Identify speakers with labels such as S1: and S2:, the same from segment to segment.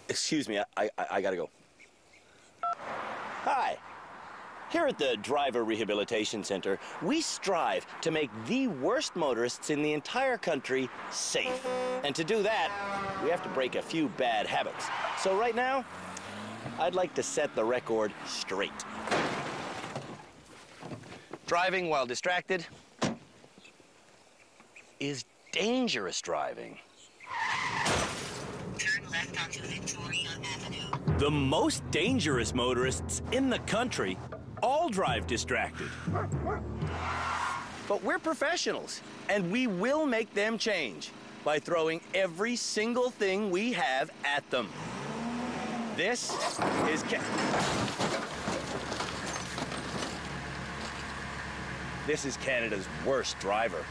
S1: Excuse me, I gotta go. Hi. Here at the Driver Rehabilitation Center, we strive to make the worst motorists in the entire country safe. And to do that, we have to break a few bad habits. So right now, I'd like to set the record straight. Driving while distracted is dangerous driving.
S2: Turn left onto Victoria Avenue.
S1: The most dangerous motorists in the country all drive distracted. But we're professionals, and we will make them change by throwing every single thing we have at them. This is Canada's worst driver.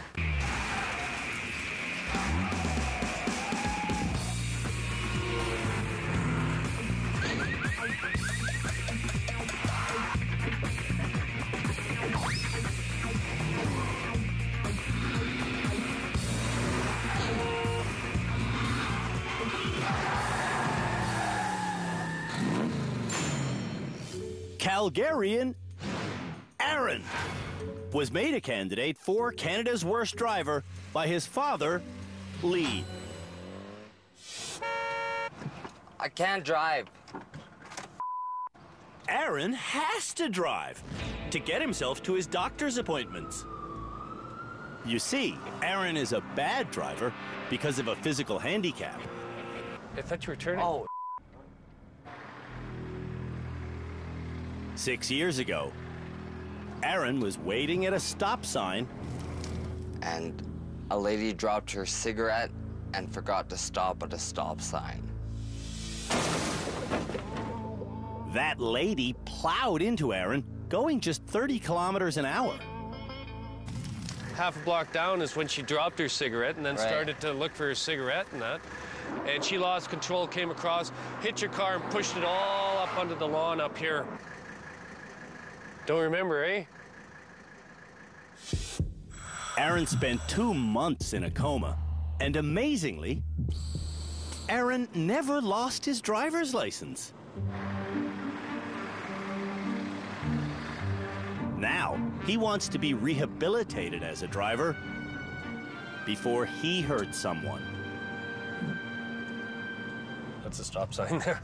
S1: Calgarian Aaron was made a candidate for Canada's worst driver by his father, Lee.
S3: I can't drive.
S1: Aaron has to drive to get himself to his doctor's appointments. You see, Aaron is a bad driver because of a physical handicap.
S4: I thought you were turning.
S3: Oh.
S1: 6 years ago, Aaron was waiting at a stop sign.
S3: And a lady dropped her cigarette and forgot to stop at a stop sign.
S1: That lady plowed into Aaron, going just 30 kilometers an hour.
S4: Half a block down is when she dropped her cigarette and then
S3: Right.
S4: started to look for her cigarette and that. And she lost control, came across, hit your car and pushed it all up onto the lawn up here. Don't remember, eh?
S1: Aaron spent 2 months in a coma, and amazingly, Aaron never lost his driver's license. Now, he wants to be rehabilitated as a driver before he hurts someone.
S4: That's a stop sign there.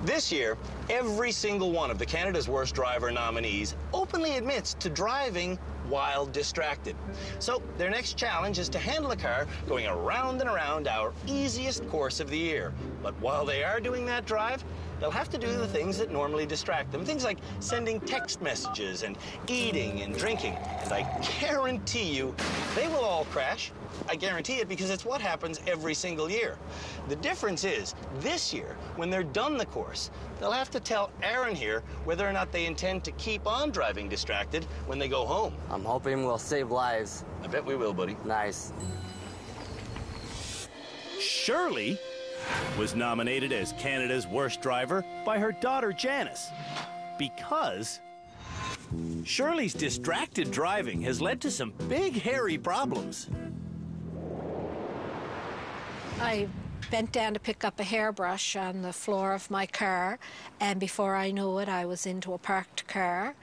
S1: This year, every single one of the Canada's Worst Driver nominees openly admits to driving while distracted. So their next challenge is to handle a car going around and around our easiest course of the year. But while they are doing that drive, they'll have to do the things that normally distract them. Things like sending text messages and eating and drinking. And I guarantee you, they will all crash. I guarantee it because it's what happens every single year. The difference is, this year, when they're done the course, they'll have to tell Aaron here whether or not they intend to keep on driving distracted when they go home.
S3: I'm hoping we'll save lives.
S1: I bet we will, buddy.
S3: Nice.
S1: Shirley was nominated as Canada's worst driver by her daughter Janice because Shirley's distracted driving has led to some big, hairy problems.
S5: I bent down to pick up a hairbrush on the floor of my car, and before I knew it, I was into a parked car.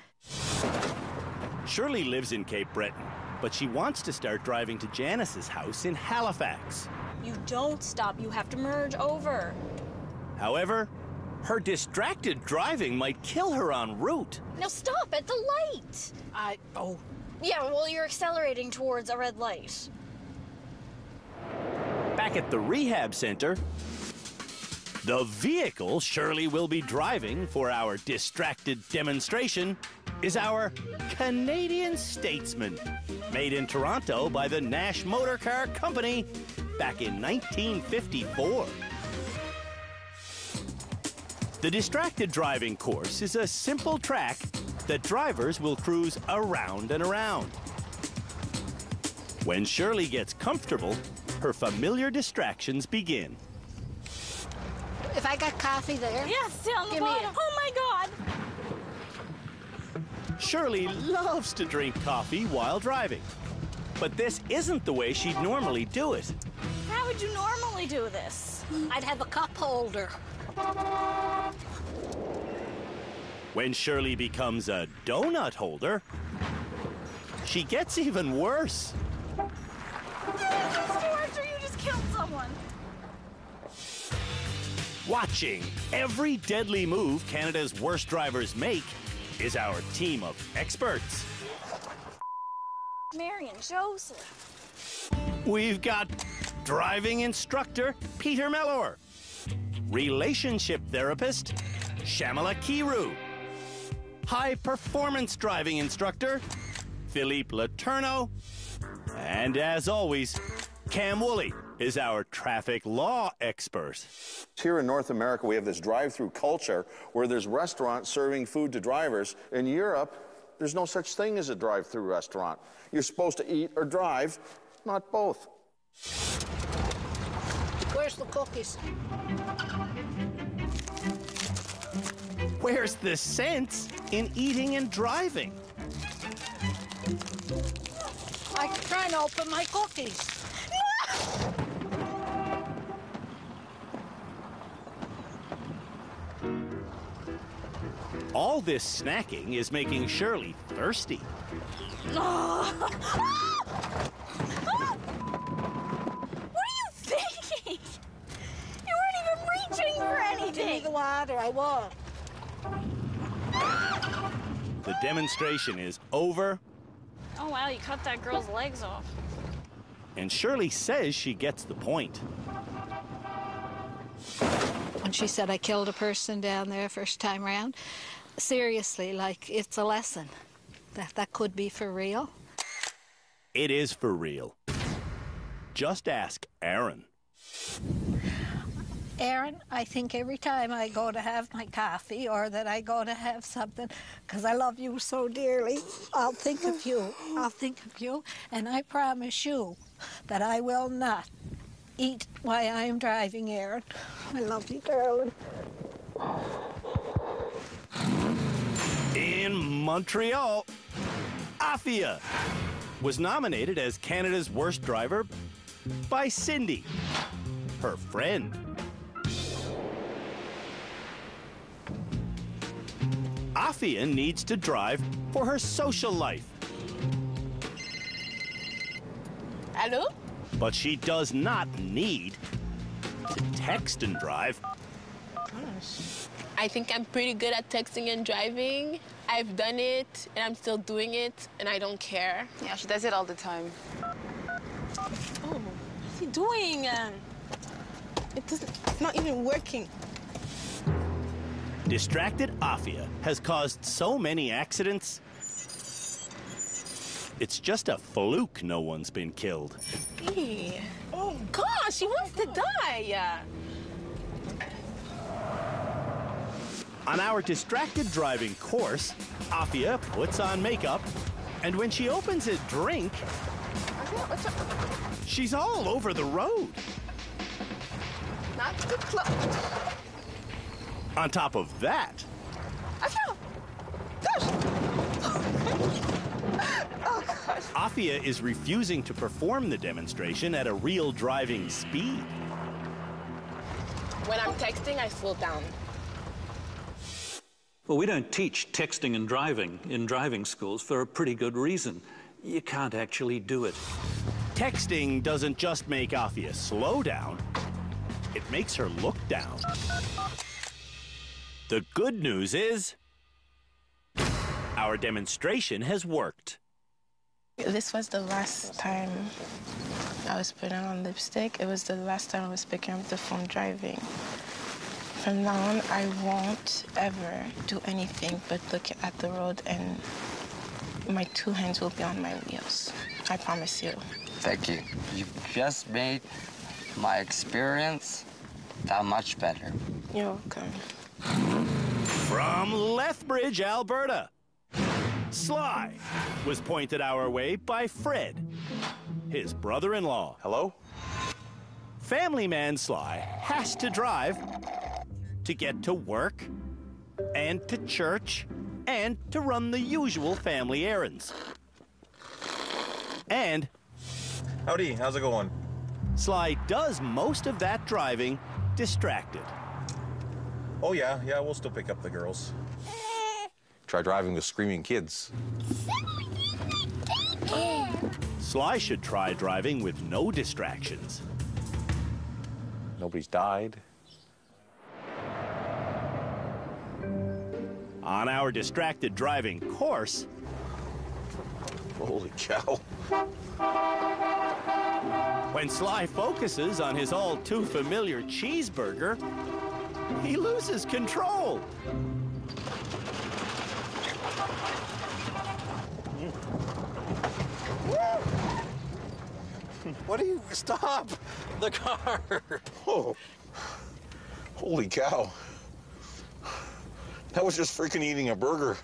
S1: Shirley lives in Cape Breton, but she wants to start driving to Janice's house in Halifax.
S6: You don't stop. You have to merge over.
S1: However, her distracted driving might kill her en route.
S6: Now stop at the light.
S5: Oh.
S6: Yeah, well, you're accelerating towards a red light.
S1: Back at the rehab center, the vehicle Shirley will be driving for our distracted demonstration is our Canadian Statesman, made in Toronto by the Nash Motor Car Company back in 1954. The distracted driving course is a simple track that drivers will cruise around and around. When Shirley gets comfortable, her familiar distractions begin.
S5: If I got coffee there.
S6: Yes, down the
S5: Give me
S6: bottom.
S5: it.
S6: Oh my God.
S1: Shirley loves to drink coffee while driving. But this isn't the way she'd normally do it.
S6: How would you normally do this?
S5: I'd have a cup holder.
S1: When Shirley becomes a donut holder, she gets even worse.
S6: After you just killed someone.
S1: Watching every deadly move Canada's worst drivers make is our team of experts.
S6: Marion Joseph.
S1: We've got driving instructor Peter Mellor, relationship therapist Shamala Kiru, high performance driving instructor Philippe Letourneau, and as always, Cam Woolley is our traffic law expert.
S7: Here in North America, we have this drive-through culture where there's restaurants serving food to drivers. In Europe, there's no such thing as a drive-through restaurant. You're supposed to eat or drive, not both.
S5: Where's the cookies?
S1: Where's the sense in eating and driving?
S5: I could try and open my cookies.
S1: All this snacking is making Shirley thirsty.
S6: What are you thinking? You weren't even reaching for
S5: Give me
S6: anything.
S5: the water, I won't.
S1: The demonstration is over,
S6: Oh wow, you cut that girl's legs off.
S1: and Shirley says she gets the point.
S5: When she said I killed a person down there first time round, seriously, like, it's a lesson. That could be for real.
S1: It is for real. Just ask Aaron.
S5: Aaron, I think every time I go to have my coffee or that I go to have something, because I love you so dearly, I'll think of you. I'll think of you, and I promise you that I will not eat while I am driving, Aaron. I love you, darling.
S1: In Montreal, Afia was nominated as Canada's worst driver by Cindy, her friend. Afia needs to drive for her social life.
S8: Hello?
S1: But she does not need to text and drive.
S8: I think I'm pretty good at texting and driving. I've done it, and I'm still doing it, and I don't care.
S9: Yeah, she does it all the time.
S8: Oh, what's he doing? It's not even working.
S1: Distracted Afia has caused so many accidents, it's just a fluke no one's been killed.
S8: Hey. Oh, gosh, he wants to die.
S1: On our distracted driving course, Afia puts on makeup, and when she opens a drink, she's all over the road.
S9: Not too close.
S1: On top of that, Afia is refusing to perform the demonstration at a real driving speed.
S8: When I'm texting, I slow down.
S10: Well, we don't teach texting and driving in driving schools for a pretty good reason. You can't actually do it.
S1: Texting doesn't just make Afia slow down, it makes her look down. The good news is, our demonstration has worked.
S11: This was the last time I was putting on lipstick. It was the last time I was picking up the phone driving. From now on, I won't ever do anything but look at the road, and my two hands will be on my wheels. I promise you.
S3: Thank you. You've just made my experience that much better.
S11: You're welcome.
S1: From Lethbridge, Alberta, Sly was pointed our way by Fred, his brother-in-law.
S7: Hello?
S1: Family man Sly has to drive to get to work and to church and to run the usual family errands. And
S12: Howdy, how's it going?
S13: Sly does most of that driving distracted.
S12: Oh yeah, we'll still pick up the girls. Try driving with screaming kids.
S13: Sly should try driving with no distractions.
S12: Nobody's died.
S13: On our distracted driving course...
S12: Holy cow.
S13: When Sly focuses on his all-too-familiar cheeseburger, he loses control.
S12: What do you... Stop! The car! Oh. Holy cow. That was just freaking eating a burger.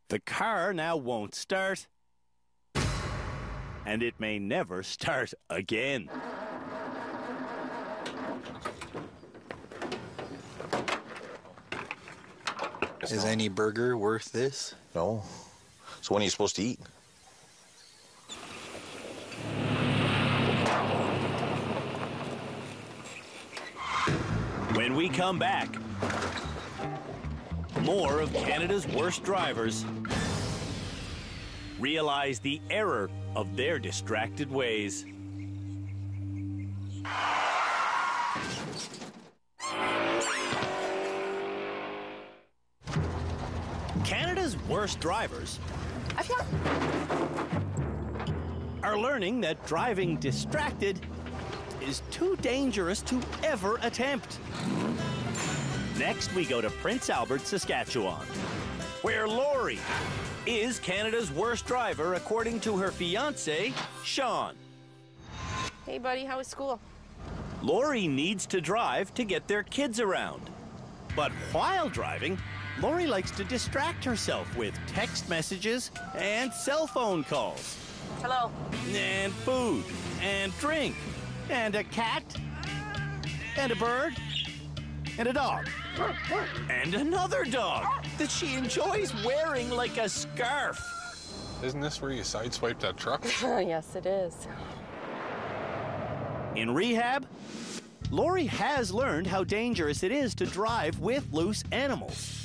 S13: The car now won't start, and it may never start again.
S14: Is any burger worth this?
S12: No. So when are you supposed to eat?
S13: When we come back, more of Canada's worst drivers realize the error of their distracted ways. Canada's worst drivers are learning that driving distracted is too dangerous to ever attempt. Next, we go to Prince Albert, Saskatchewan, where Lori is Canada's worst driver according to her fiancé, Sean.
S8: Hey, buddy, how was school?
S13: Lori needs to drive to get their kids around. But while driving, Lori likes to distract herself with text messages and cell phone calls.
S8: Hello.
S13: And food, and drink, and a cat, and a bird, and a dog. And another dog that she enjoys wearing like a scarf.
S15: Isn't this where you sideswiped that truck?
S8: Yes, it is.
S13: In rehab, Lori has learned how dangerous it is to drive with loose animals.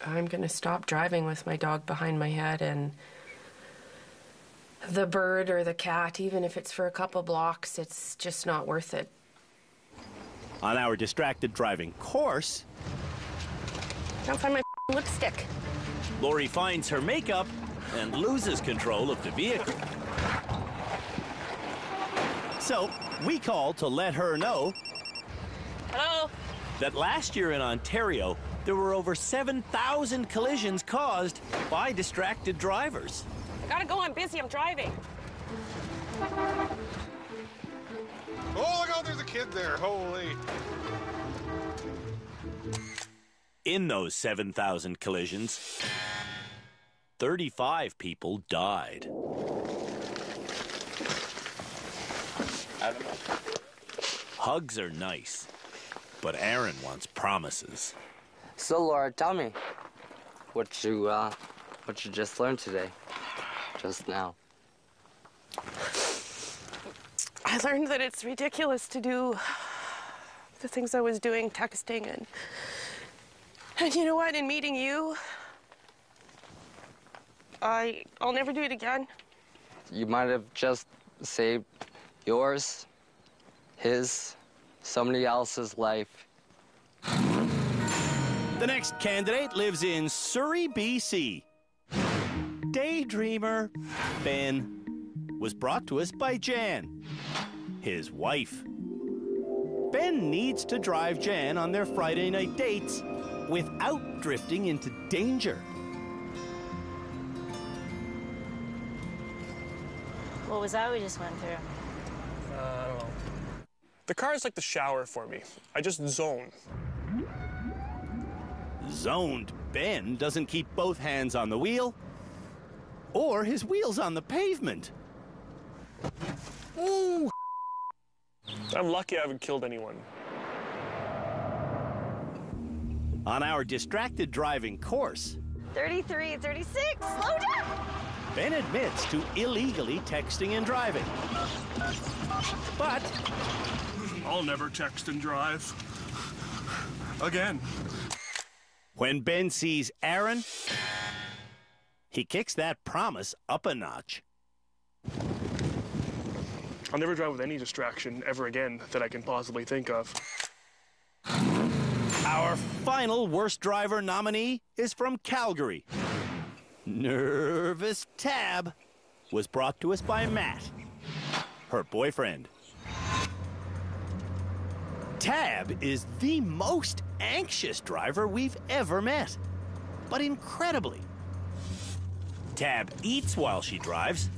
S16: I'm gonna stop driving with my dog behind my head and the bird or the cat, even if it's for a couple blocks, it's just not worth it.
S13: On our distracted driving course,
S16: Can't find my lipstick.
S13: Lori finds her makeup and loses control of the vehicle. So we call to let her know
S8: Hello?
S13: that last year in Ontario, there were over 7,000 collisions caused by distracted drivers.
S16: I gotta go, I'm busy, I'm driving.
S15: Oh, look out, there's a kid there. Holy.
S13: In those 7,000 collisions, 35 people died. Hugs are nice, but Aaron wants promises.
S3: So, Laura, tell me, what you just learned today, just now.
S16: I learned that it's ridiculous to do the things I was doing, texting, and you know what, in meeting you, I'll never do it again.
S3: You might have just saved yours, his, somebody else's life.
S13: The next candidate lives in Surrey, BC. Daydreamer Ben was brought to us by Jan, his wife. Ben needs to drive Jan on their Friday night dates without drifting into danger.
S6: What was that we just went through?
S17: I don't know. The car is like the shower for me. I just zone.
S13: Zoned Ben doesn't keep both hands on the wheel or his wheels on the pavement.
S17: Ooh. I'm lucky I haven't killed anyone.
S13: On our distracted driving course,
S6: 33, 36, slow down!
S13: Ben admits to illegally texting and driving. But
S17: I'll never text and drive again.
S13: When Ben sees Aaron, he kicks that promise up a notch.
S17: I'll never drive with any distraction ever again that I can possibly think of.
S13: Our final worst driver nominee is from Calgary. Nervous Tab was brought to us by Matt, her boyfriend. Tab is the most anxious driver we've ever met, but incredibly. Tab eats while she drives,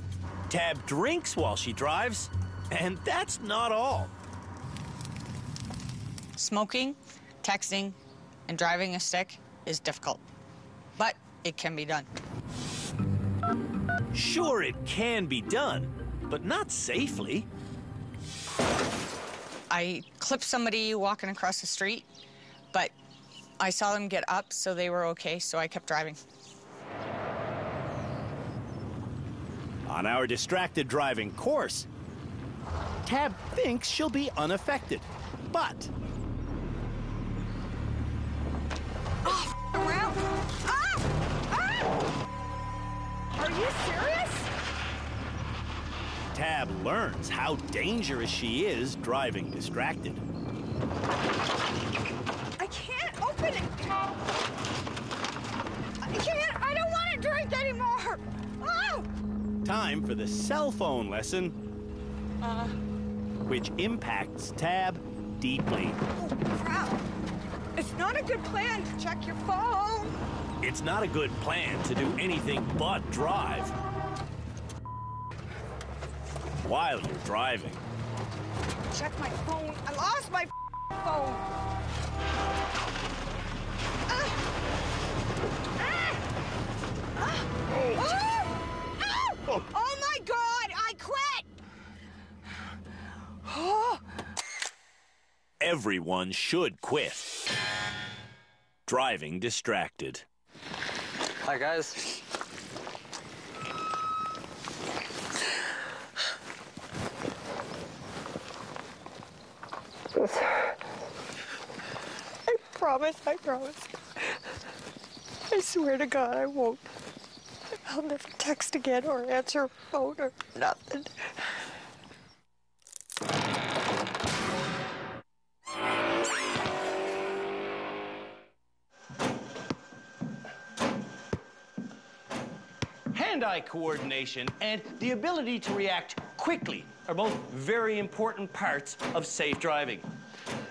S13: Tab drinks while she drives, and that's not all.
S18: Smoking, texting, and driving a stick is difficult, but it can be done.
S13: Sure, it can be done, but not safely.
S18: I clipped somebody walking across the street, but I saw them get up, so they were okay, so I kept driving.
S13: On our distracted driving course, Tab thinks she'll be unaffected, but...
S19: Oh, around! Ah! Ah! Are you serious?
S13: Tab learns how dangerous she is driving distracted.
S19: I can't open it! I can't! I don't want to drink anymore! Oh!
S13: Time for the cell phone lesson, which impacts Tab deeply.
S19: Oh, crap. It's not a good plan to check your phone.
S13: It's not a good plan to do anything but drive while you're driving.
S19: Check my phone. I lost my phone. Oh my God! I quit!
S13: Everyone should quit driving distracted.
S3: Hi, guys.
S19: I promise. I swear to God I won't. I'll never text again or answer a phone or nothing.
S20: Hand-eye coordination and the ability to react quickly are both very important parts of safe driving.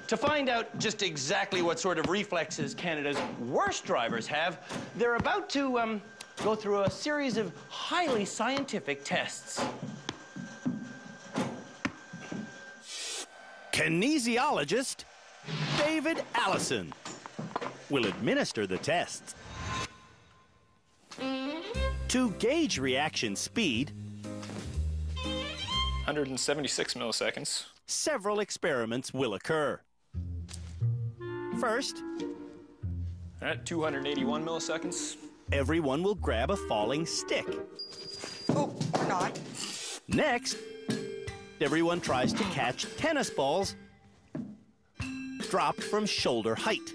S20: To find out just exactly what sort of reflexes Canada's worst drivers have, they're about to go through a series of highly scientific tests.
S13: Kinesiologist David Allison will administer the tests. To gauge reaction speed,
S17: 176 milliseconds.
S13: Several experiments will occur. First,
S17: at 281 milliseconds.
S13: Everyone will grab a falling stick.
S19: Oh, or not.
S13: Next, everyone tries to catch tennis balls dropped from shoulder height.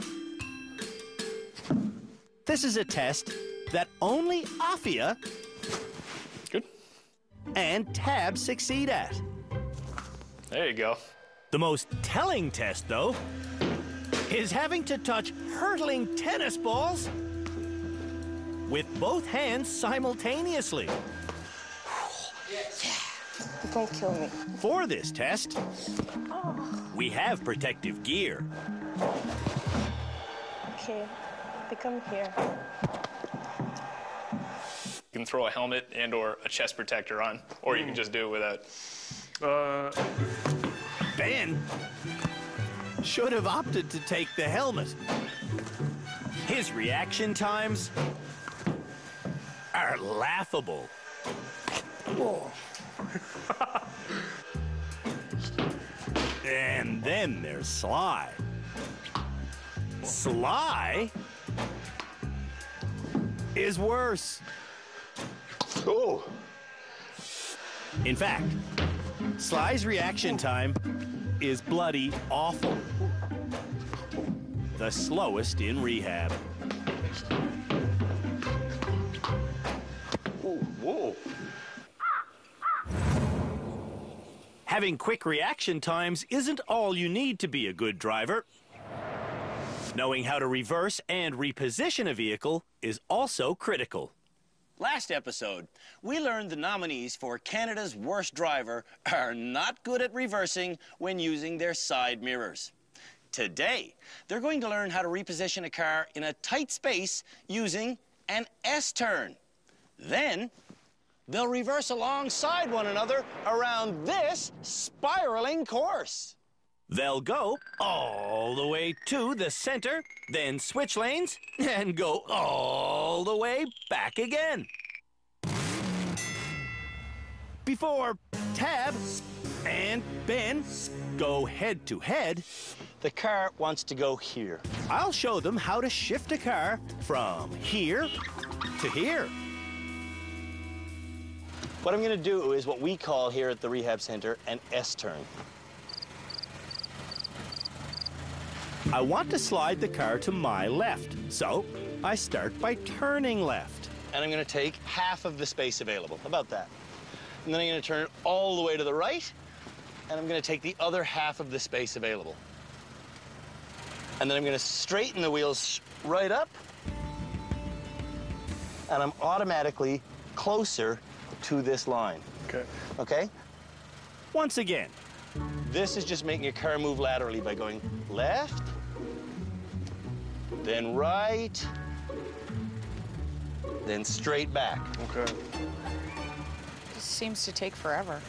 S13: This is a test that only Afia and Tab succeed at.
S17: There you go.
S13: The most telling test, though, is having to touch hurtling tennis balls with both hands simultaneously.
S11: Don't kill me.
S13: For this test, we have protective gear.
S11: Okay, I think I'm here.
S17: You can throw a helmet and or a chest protector on, or you can just do it without.
S13: Ben should have opted to take the helmet. His reaction times are laughable. And then there's Sly. Sly is worse.
S1: Oh.
S13: In fact, Sly's reaction time is bloody awful. The slowest in rehab.
S1: Whoa.
S13: Having quick reaction times isn't all you need to be a good driver. Knowing how to reverse and reposition a vehicle is also critical.
S1: Last episode, we learned the nominees for Canada's worst driver are not good at reversing when using their side mirrors. Today, they're going to learn how to reposition a car in a tight space using an S-turn. Then, they'll reverse alongside one another around this spiraling course.
S13: They'll go all the way to the center, then switch lanes, and go all the way back again. Before Tab and Ben go head to head,
S1: the car wants to go here.
S13: I'll show them how to shift a car from here to here.
S1: What I'm going to do is what we call here at the rehab center an S-turn.
S13: I want to slide the car to my left, so I start by turning left.
S1: And I'm going to take half of the space available, about that. And then I'm going to turn it all the way to the right, and I'm going to take the other half of the space available. And then I'm going to straighten the wheels right up, and I'm automatically closer to this line.
S15: Okay.
S1: Okay?
S13: Once again.
S1: This is just making a car move laterally by going left, then right, then straight back.
S15: Okay.
S18: This seems to take forever.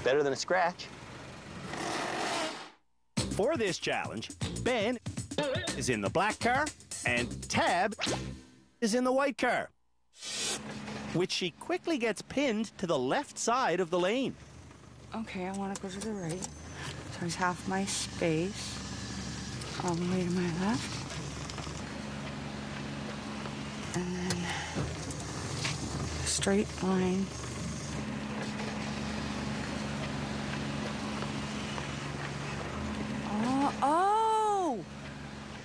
S1: Better than a scratch.
S13: For this challenge, Ben is in the black car and Tab is in the white car, which she quickly gets pinned to the left side of the lane.
S21: Okay, I want to go to the right. So there's half my space. All the way to my left. And then straight line. Oh,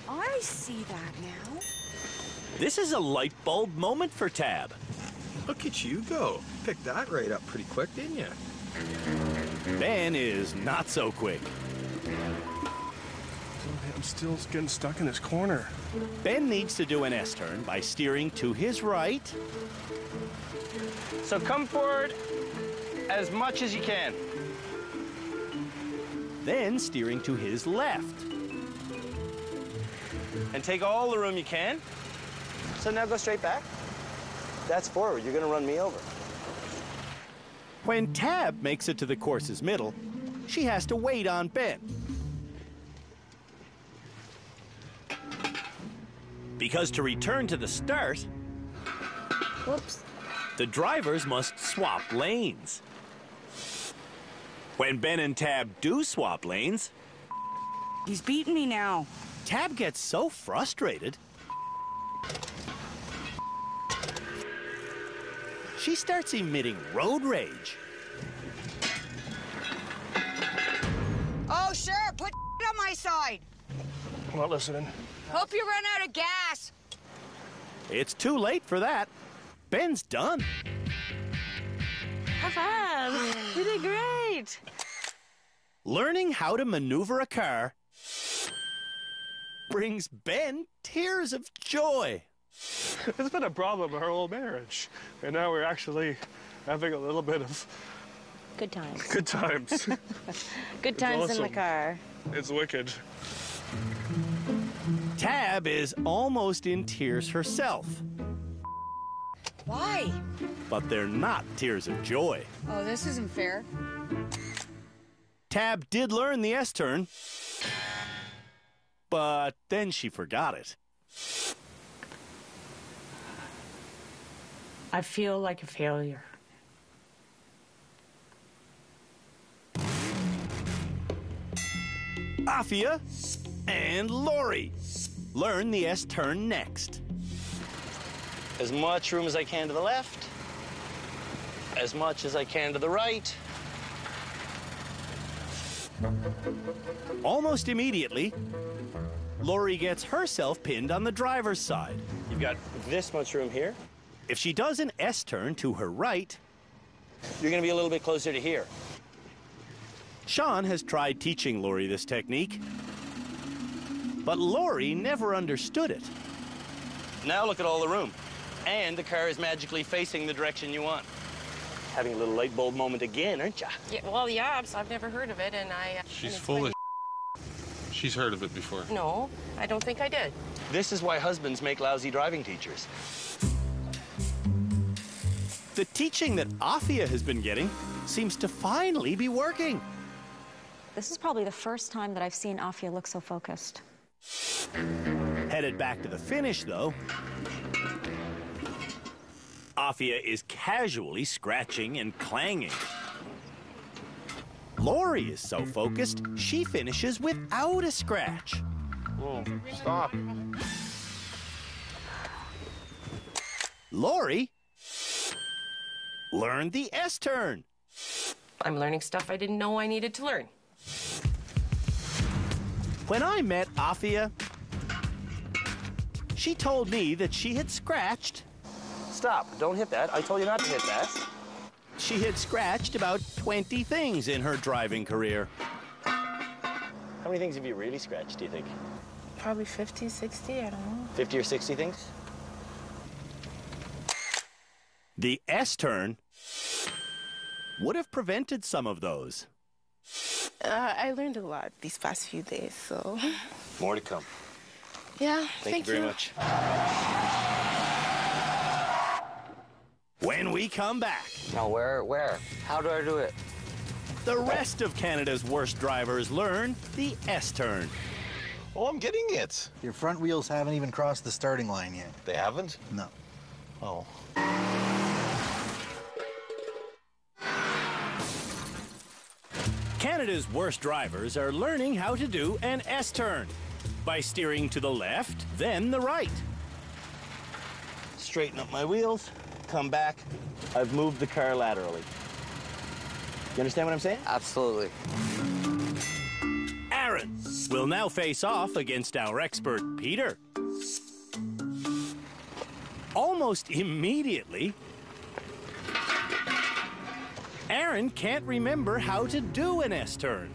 S21: I see that now.
S13: This is a light bulb moment for Tab.
S22: Look at you go. Picked that right up pretty quick, didn't you?
S13: Ben is not so quick.
S15: I'm still getting stuck in this corner.
S13: Ben needs to do an S-turn by steering to his right.
S1: So come forward as much as you can.
S13: Then steering to his left.
S1: And take all the room you can. So now go straight back. That's forward. You're going to run me over.
S13: When Tab makes it to the course's middle, she has to wait on Ben. Because to return to the start,
S6: Whoops.
S13: the drivers must swap lanes. When Ben and Tab do swap lanes,
S21: he's beating me now.
S13: Tab gets so frustrated, she starts emitting road rage.
S21: Oh, sure, put on my side.
S15: I'm not listening.
S21: Hope you run out of gas.
S13: It's too late for that. Ben's done.
S6: High five. You did great.
S13: Learning how to maneuver a car brings Ben tears of joy.
S15: It's been a problem our whole marriage. And now we're actually having a little bit of
S6: Good times.
S15: good times.
S6: Good times in the
S15: awesome.
S6: car.
S15: It's wicked.
S13: Tab is almost in tears herself,
S21: Why?
S13: but they're not tears of joy.
S21: Oh, this isn't fair.
S13: Tab did learn the S-turn, but then she forgot it.
S21: I feel like a failure.
S13: Afia and Lori learn the S-turn next.
S1: As much room as I can to the left, as much as I can to the right.
S13: Almost immediately, Lori gets herself pinned on the driver's side.
S1: You've got this much room here.
S13: If she does an S-turn to her right,
S1: you're going to be a little bit closer to here.
S13: Sean has tried teaching Lori this technique, but Lori never understood it.
S1: Now look at all the room. And the car is magically facing the direction you want. Having a little light bulb moment again, aren't you?
S16: Yeah, well, yeah, I've never heard of it, and I...
S2: She's full of She's heard of it before.
S16: No, I don't think I did.
S1: This is why husbands make lousy driving teachers.
S13: The teaching that Afia has been getting seems to finally be working.
S4: This is probably the first time that I've seen Afia look so focused.
S13: Headed back to the finish, though, Afia is casually scratching and clanging. Lori is so focused, she finishes without a scratch.
S12: Whoa, stop.
S13: Lori learned the S-turn.
S16: I'm learning stuff I didn't know I needed to learn.
S13: When I met Afia, she told me that she had scratched.
S1: Stop, don't hit that. I told you not to hit that.
S13: She had scratched about 20 things in her driving career.
S1: How many things have you really scratched, do you think?
S11: Probably 50, 60, I don't know.
S1: 50 or 60 things?
S13: The S-turn would have prevented some of those.
S11: I learned a lot these past few days, so...
S1: More to come.
S11: Yeah,
S1: Thank you very much.
S13: When we come back...
S3: Now, where? How do I do it?
S13: The rest of Canada's worst drivers learn the S-turn.
S12: Oh, I'm getting it.
S14: Your front wheels haven't even crossed the starting line yet.
S12: They haven't?
S14: No.
S12: Oh.
S13: Canada's worst drivers are learning how to do an S-turn by steering to the left, then the right.
S1: Straighten up my wheels, come back. I've moved the car laterally. You understand what I'm saying?
S3: Absolutely.
S13: Aaron will now face off against our expert, Peter. Almost immediately, Aaron can't remember how to do an S-turn.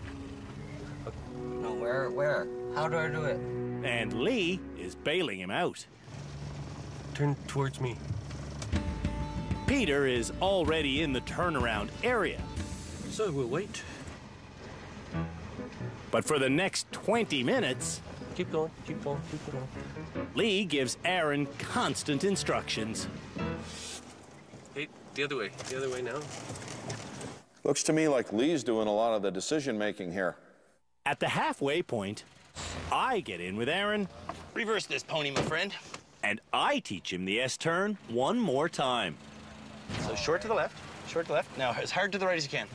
S3: No, where? How do I do it?
S13: And Lee is bailing him out.
S23: Turn towards me.
S13: Peter is already in the turnaround area.
S23: So we'll wait.
S13: But for the next 20 minutes...
S23: Keep going, keep going, keep going.
S13: Lee gives Aaron constant instructions.
S23: Hey, the other way now.
S7: Looks to me like Lee's doing a lot of the decision-making here.
S13: At the halfway point, I get in with Aaron.
S1: Reverse this pony, my friend.
S13: And I teach him the S-turn one more time.
S1: So short to the left, short to the left. Now as hard to the right as you can.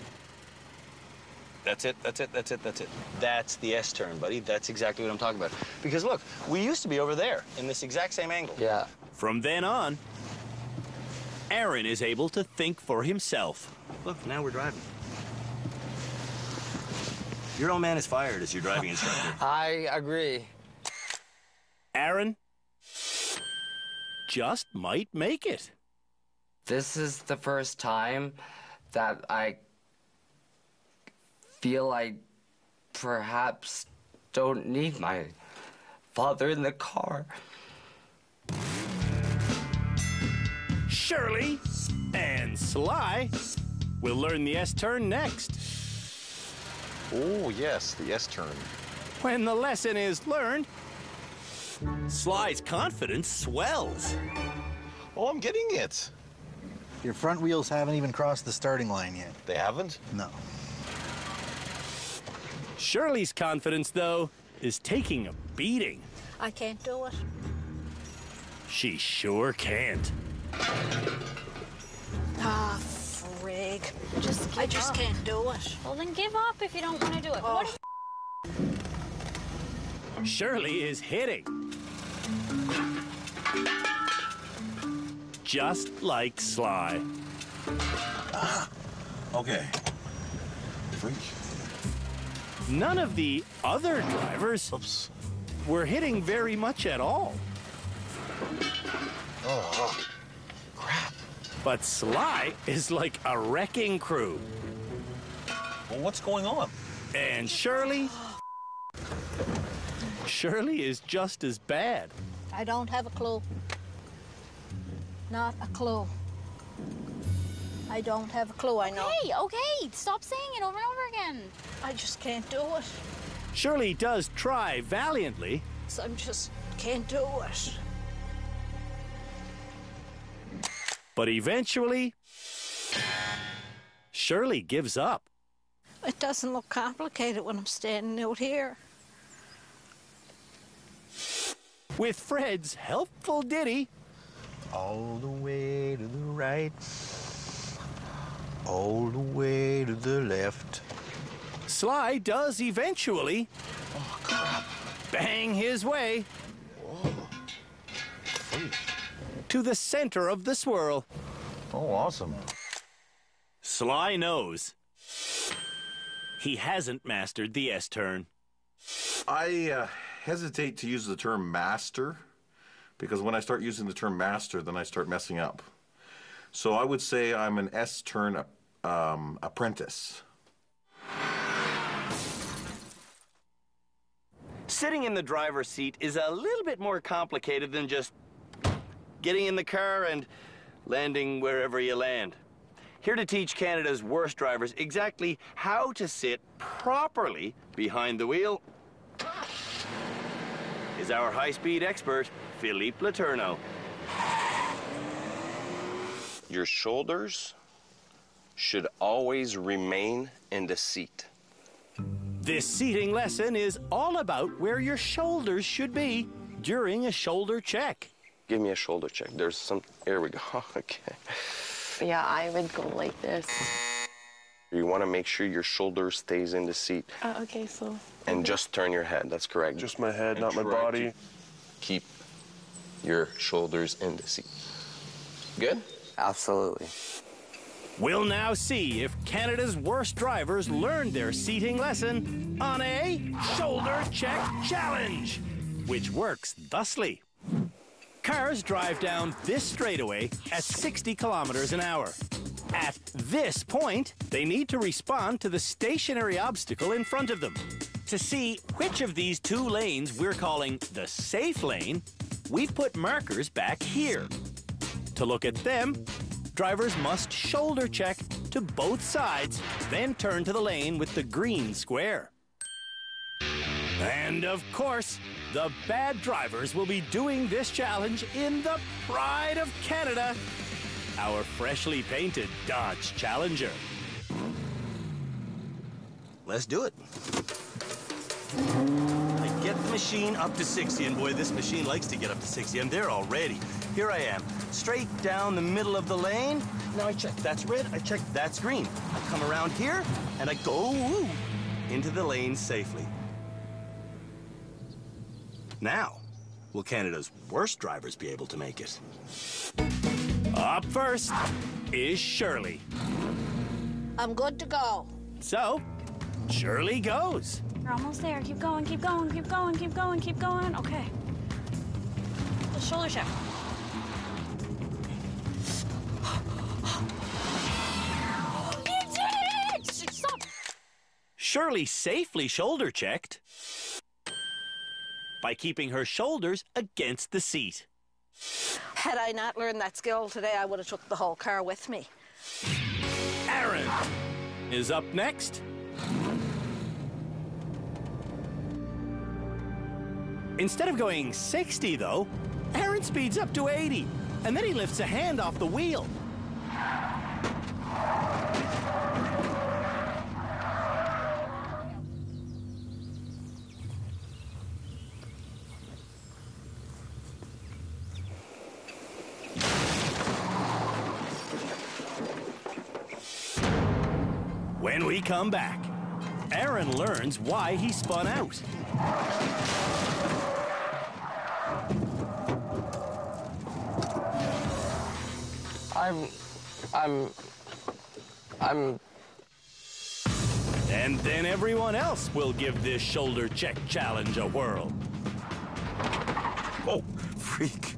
S1: That's it, that's it, that's it, that's it. That's the S-turn, buddy. That's exactly what I'm talking about. Because look, we used to be over there in this exact same angle.
S3: Yeah.
S13: From then on, Aaron is able to think for himself.
S1: Look, now we're driving. Your old man is fired as your driving instructor.
S3: I agree.
S13: Aaron just might make it.
S3: This is the first time that I feel I perhaps don't need my father in the car.
S13: Shirley and Sly will learn the S-turn next.
S12: Oh, yes, the S-turn.
S13: When the lesson is learned, Sly's confidence swells.
S12: Oh, I'm getting it.
S14: Your front wheels haven't even crossed the starting line yet.
S12: They haven't?
S14: No.
S13: Shirley's confidence, though, is taking a beating.
S5: I can't do it.
S13: She sure can't.
S5: Ah, frig. I just can't do it.
S4: Well, then give up if you don't want to do it.
S5: Oh.
S4: What if
S13: Shirley is hitting. Just like Sly.
S12: Okay. Freak.
S13: None of the other drivers were hitting very much at all.
S12: Oh,
S13: crap. But Sly is like a wrecking crew.
S12: Well, what's going on?
S13: And Shirley is just as bad.
S5: I don't have a clue. Not a clue. I don't have a clue, I know.
S8: Hey, okay, stop saying it over and over again.
S5: I just can't do it.
S13: Shirley does try valiantly.
S5: So I just can't do it.
S13: But eventually, Shirley gives up.
S5: It doesn't look complicated when I'm standing out here.
S13: With Fred's helpful ditty.
S22: All the way to the right, all the way to the left.
S13: Sly does eventually bang his way to the center of the swirl.
S12: Oh, awesome.
S13: Sly knows he hasn't mastered the S-turn.
S12: I hesitate to use the term master, because when I start using the term master, then I start messing up. So I would say I'm an S-turn apprentice.
S20: Sitting in the driver's seat is a little bit more complicated than just getting in the car and landing wherever you land. Here to teach Canada's worst drivers exactly how to sit properly behind the wheel is our high-speed expert, Philippe Letourneau.
S9: Your shoulders should always remain in the seat.
S13: This seating lesson is all about where your shoulders should be during a shoulder check.
S9: Give me a shoulder check. There's some, here we go, okay.
S11: Yeah, I would go like this.
S9: You want to make sure your shoulder stays in the seat.
S11: Okay, so.
S9: And just turn your head, that's correct.
S10: Just my head,
S9: And
S10: not my
S9: try
S10: body.
S9: to keep your shoulders in the seat. Good?
S3: Absolutely.
S13: We'll now see if Canada's worst drivers learned their seating lesson on a shoulder check challenge, which works thusly. Cars drive down this straightaway at 60 kilometers an hour. At this point, they need to respond to the stationary obstacle in front of them. To see which of these two lanes we're calling the safe lane, we've put markers back here. To look at them, drivers must shoulder check to both sides, then turn to the lane with the green square. And of course, the bad drivers will be doing this challenge in the pride of Canada, our freshly painted Dodge Challenger.
S1: Let's do it. I get the machine up to 60, and boy, this machine likes to get up to 60. I'm there already. Here I am, straight down the middle of the lane. Now I check that's red, I check that's green. I come around here, and I go into the lane safely. Now, will Canada's worst drivers be able to make it?
S13: Up first is Shirley.
S5: I'm good to go.
S13: So, Shirley goes.
S8: We're almost there. Keep going, keep going, keep going, keep going, keep going. Okay. The shoulder check. You did it! Stop.
S13: Shirley safely shoulder checked by keeping her shoulders against the seat.
S5: Had I not learned that skill today, I would have took the whole car with me.
S13: Aaron is up next. Instead of going 60, though, Aaron speeds up to 80, and then he lifts a hand off the wheel. When we come back, Aaron learns why he spun out.
S3: I'm...
S13: And then everyone else will give this shoulder check challenge a whirl.
S12: Oh, freak.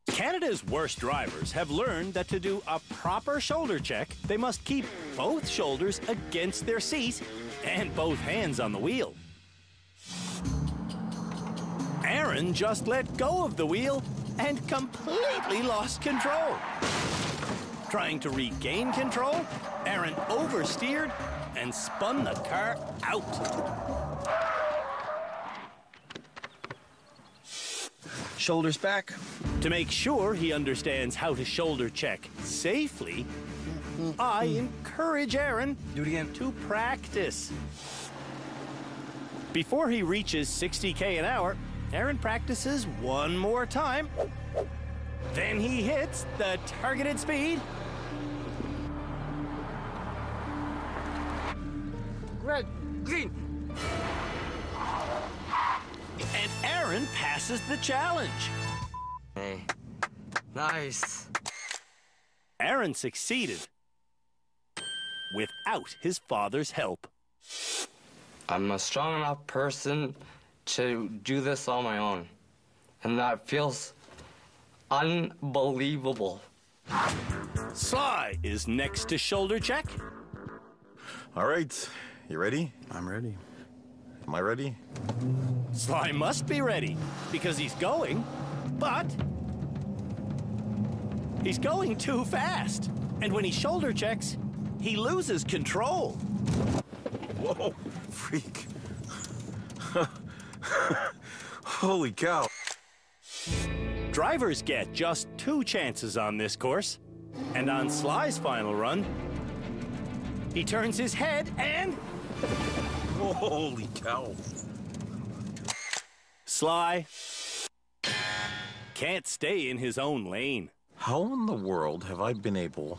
S13: Canada's worst drivers have learned that to do a proper shoulder check, they must keep both shoulders against their seat and both hands on the wheel. Aaron just let go of the wheel and completely lost control. Trying to regain control, Aaron oversteered and spun the car out.
S22: Shoulders back.
S13: To make sure he understands how to shoulder check safely, I encourage Aaron to practice. Before he reaches 60k an hour, Aaron practices one more time. Then he hits the targeted speed.
S3: Red, green.
S13: And Aaron passes the challenge.
S3: Hey, nice.
S13: Aaron succeeded without his father's help.
S3: I'm a strong enough person to do this on my own. And that feels unbelievable.
S13: Sly is next to shoulder check.
S12: All right, you ready?
S22: I'm ready.
S12: Am I ready?
S13: Sly must be ready because he's going, but he's going too fast. And when he shoulder checks, he loses control.
S12: Whoa, freak. Holy cow.
S13: Drivers get just 2 chances on this course. And on Sly's final run, he turns his head and...
S12: Holy cow.
S13: Sly can't stay in his own lane.
S12: How in the world have I been able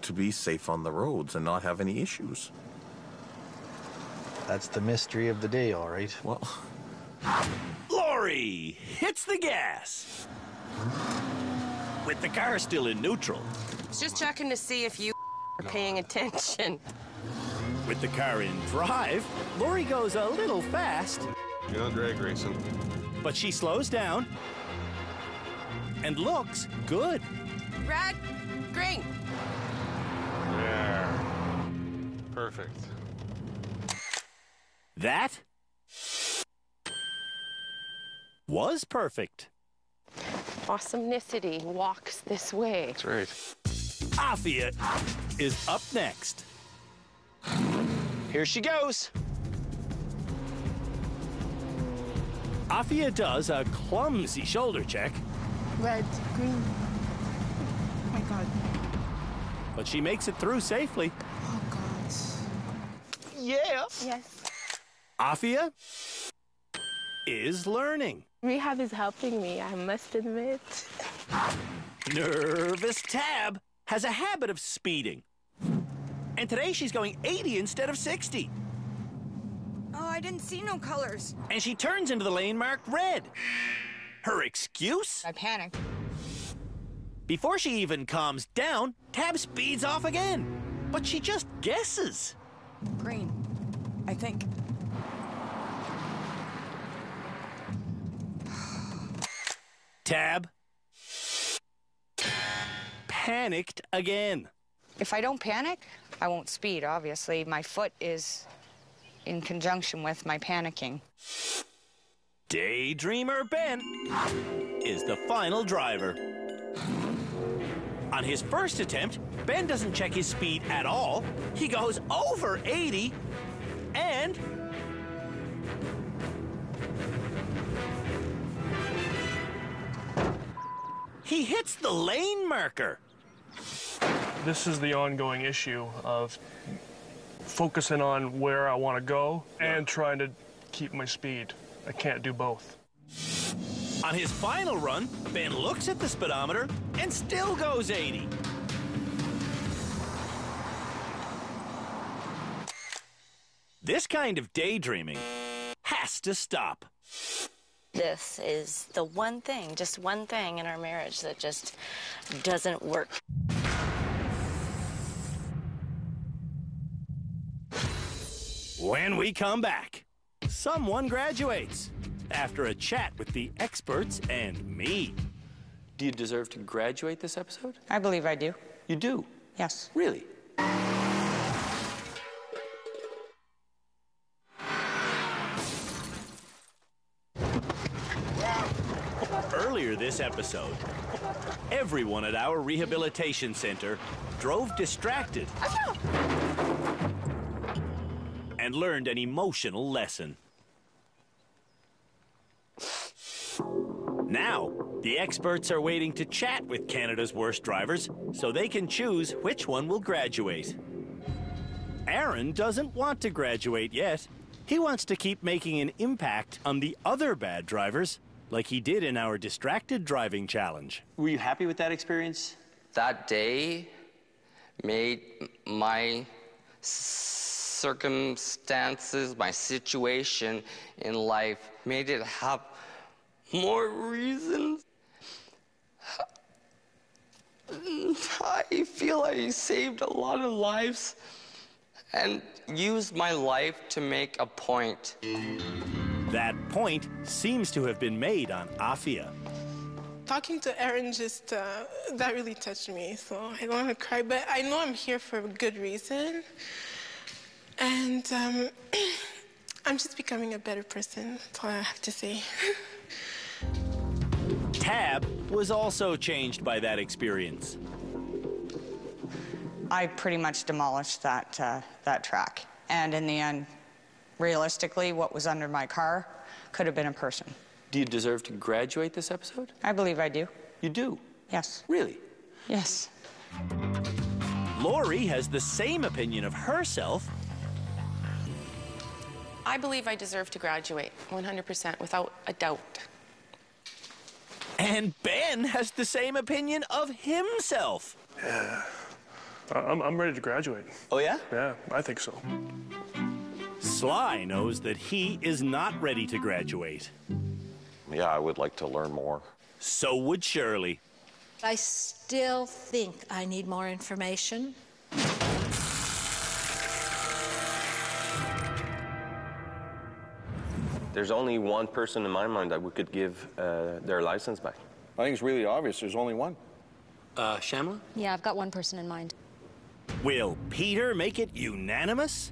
S12: to be safe on the roads and not have any issues?
S14: That's the mystery of the day, all right.
S12: Well...
S13: Laurie hits the gas. With the car still in neutral.
S16: Just checking to see if you are paying attention.
S13: With the car in drive, Laurie goes a little fast.
S2: You're not drag racing.
S13: But she slows down and looks good.
S16: Red, green.
S2: There. Perfect.
S13: That was perfect.
S16: Awesomenicity walks this way.
S2: That's right.
S13: Afia is up next.
S1: Here she goes.
S13: Afia does a clumsy shoulder check.
S11: Red, green. Oh my God.
S13: But she makes it through safely.
S11: Oh God.
S1: Yeah.
S11: Yes.
S13: Afia is learning.
S11: Rehab is helping me, I must admit.
S13: Nervous Tab has a habit of speeding. And today she's going 80 instead of 60.
S18: Oh, I didn't see no colors.
S13: And she turns into the lane marked red. Her excuse?
S18: I panicked.
S13: Before she even calms down, Tab speeds off again. But she just guesses.
S18: Green, I think.
S13: Tab panicked again.
S18: If I don't panic, I won't speed, obviously. My foot is in conjunction with my panicking.
S13: Daydreamer Ben is the final driver. On his first attempt, Ben doesn't check his speed at all. He goes over 80 and... he hits the lane marker.
S15: This is the ongoing issue of focusing on where I want to go and trying to keep my speed. I can't do both.
S13: On his final run, Ben looks at the speedometer and still goes 80. This kind of daydreaming has to stop.
S6: This is the one thing, just one thing in our marriage that just doesn't work.
S13: When we come back, someone graduates after a chat with the experts and me.
S9: Do you deserve to graduate this episode?
S18: I believe I do.
S9: You do?
S18: Yes.
S9: Really?
S13: Earlier this episode, everyone at our rehabilitation center drove distracted and learned an emotional lesson. Now, the experts are waiting to chat with Canada's worst drivers so they can choose which one will graduate. Aaron doesn't want to graduate yet. He wants to keep making an impact on the other bad drivers, like he did in our distracted driving challenge.
S9: Were you happy with that experience?
S3: That day made my circumstances, my situation in life, made it have more reasons. I feel I saved a lot of lives and used my life to make a point.
S13: That point seems to have been made on Afia.
S11: Talking to Aaron just, that really touched me, so I don't want to cry, but I know I'm here for a good reason. And I'm just becoming a better person, that's all I have to say.
S13: Tab was also changed by that experience.
S18: I pretty much demolished that track. And in the end, realistically, what was under my car could have been a person.
S9: Do you deserve to graduate this episode?
S18: I believe I do.
S9: You do?
S18: Yes.
S9: Really?
S18: Yes.
S13: Lori has the same opinion of herself.
S16: I believe I deserve to graduate, 100%, without a doubt.
S13: And Ben has the same opinion of himself.
S15: Yeah. I'm ready to graduate.
S9: Oh, yeah?
S15: Yeah, I think so.
S13: Sly knows that he is not ready to graduate.
S12: Yeah, I would like to learn more.
S13: So would Shirley.
S5: I still think I need more information.
S9: There's only one person in my mind that we could give their license back.
S7: I think it's really obvious. There's only one.
S9: Shamla?
S4: Yeah, I've got one person in mind.
S13: Will Peter make it unanimous?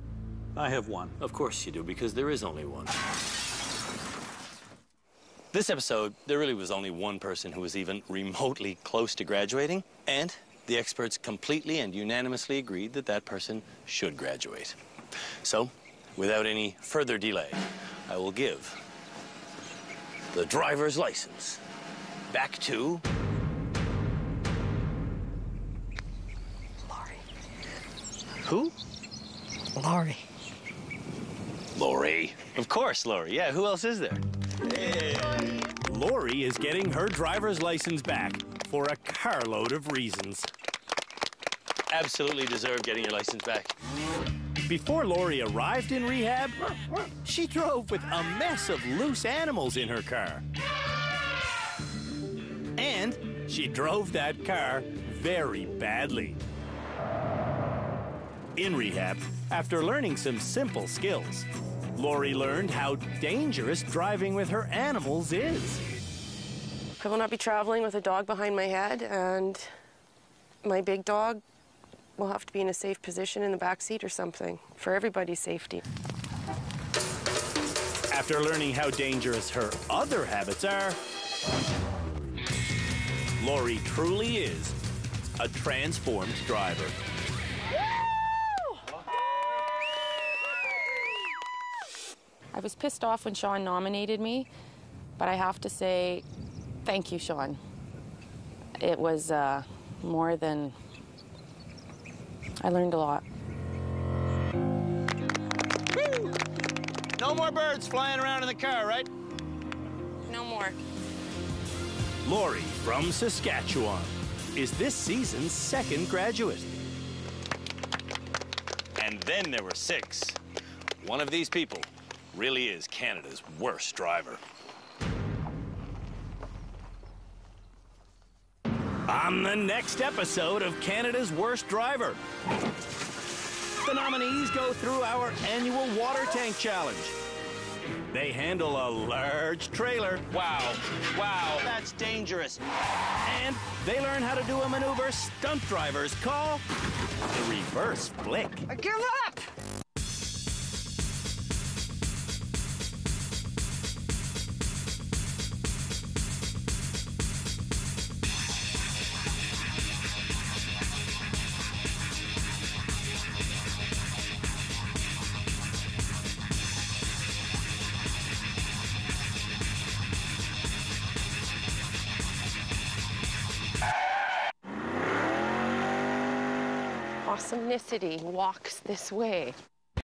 S20: I have one. Of course you do, because there is only one. This episode, there really was only one person who was even remotely close to graduating, and the experts completely and unanimously agreed that that person should graduate. So, without any further delay, I will give the driver's license back to
S5: Lori.
S20: who?
S5: Lori.
S20: Lori. Of course, Lori. Yeah, who else is there?
S13: Hey. Lori is getting her driver's license back for a carload of reasons.
S20: Absolutely deserve getting your license back.
S13: Before Lori arrived in rehab, she drove with a mess of loose animals in her car. And she drove that car very badly. In rehab, after learning some simple skills, Lori learned how dangerous driving with her animals is.
S16: I will not be traveling with a dog behind my head, and my big dog will have to be in a safe position in the back seat or something for everybody's safety.
S13: After learning how dangerous her other habits are, Lori truly is a transformed driver.
S16: I was pissed off when Sean nominated me, but I have to say, thank you, Sean. It was more than... I learned a lot.
S20: Woo! No more birds flying around in the car, right?
S16: No more.
S13: Lori from Saskatchewan is this season's second graduate.
S20: And then there were 6. One of these people really is Canada's worst driver.
S13: On the next episode of Canada's Worst Driver, the nominees go through our annual water tank challenge. They handle a large trailer.
S1: Wow, wow, that's dangerous.
S13: And they learn how to do a maneuver stunt drivers call the reverse flick.
S21: I give up!
S16: Awesomenicity walks this way.